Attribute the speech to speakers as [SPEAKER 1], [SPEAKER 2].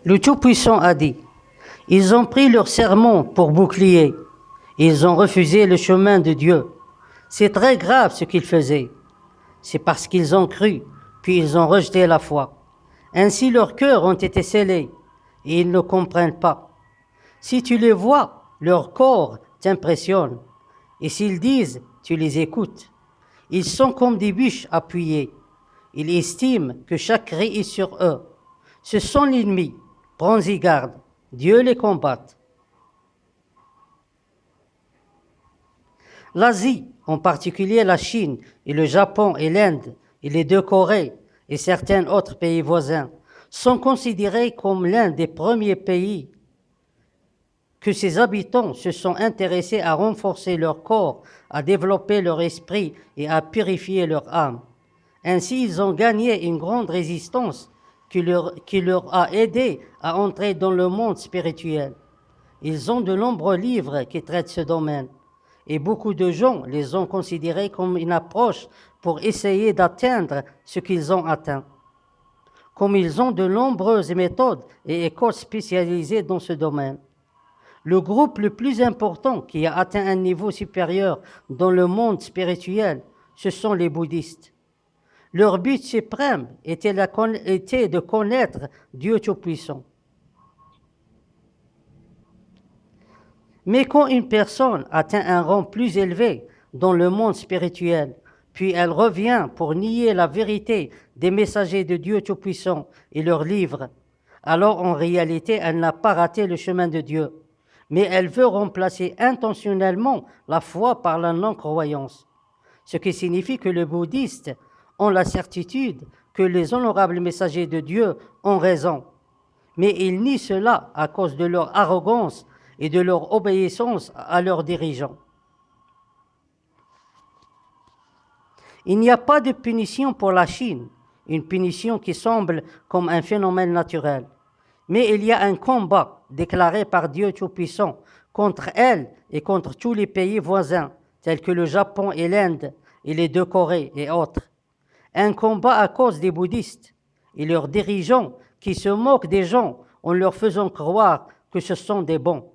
[SPEAKER 1] Le Tout-Puissant a dit, « Ils ont pris leur sermon pour bouclier. Ils ont refusé le chemin de Dieu. C'est très grave ce qu'ils faisaient. C'est parce qu'ils ont cru, puis ils ont rejeté la foi. Ainsi leurs cœurs ont été scellés, et ils ne comprennent pas. Si tu les vois, leur corps t'impressionne, et s'ils disent, tu les écoutes. Ils sont comme des bûches appuyées. Ils estiment que chaque cri est sur eux. Ce sont l'ennemi. Prends-y garde. Dieu les combatte. » L'Asie, en particulier la Chine et le Japon et l'Inde et les deux Corées et certains autres pays voisins, sont considérés comme l'un des premiers pays que ses habitants se sont intéressés à renforcer leur corps, à développer leur esprit et à purifier leur âme. Ainsi, ils ont gagné une grande résistance qui leur a aidé à entrer dans le monde spirituel. Ils ont de nombreux livres qui traitent ce domaine. Et beaucoup de gens les ont considérés comme une approche pour essayer d'atteindre ce qu'ils ont atteint. Comme ils ont de nombreuses méthodes et écoles spécialisées dans ce domaine. Le groupe le plus important qui a atteint un niveau supérieur dans le monde spirituel, ce sont les bouddhistes. Leur but suprême était de connaître Dieu Tout-Puissant. Mais quand une personne atteint un rang plus élevé dans le monde spirituel, puis elle revient pour nier la vérité des messagers de Dieu Tout-Puissant et leurs livres, alors en réalité, elle n'a pas raté le chemin de Dieu, mais elle veut remplacer intentionnellement la foi par la non-croyance, ce qui signifie que les bouddhistes ont la certitude que les honorables messagers de Dieu ont raison, mais ils nient cela à cause de leur arrogance et de leur obéissance à leurs dirigeants. Il n'y a pas de punition pour la Chine, une punition qui semble comme un phénomène naturel. Mais il y a un combat déclaré par Dieu Tout-Puissant contre elle et contre tous les pays voisins, tels que le Japon et l'Inde et les deux Corées et autres. Un combat à cause des bouddhistes et leurs dirigeants qui se moquent des gens en leur faisant croire que ce sont des bons.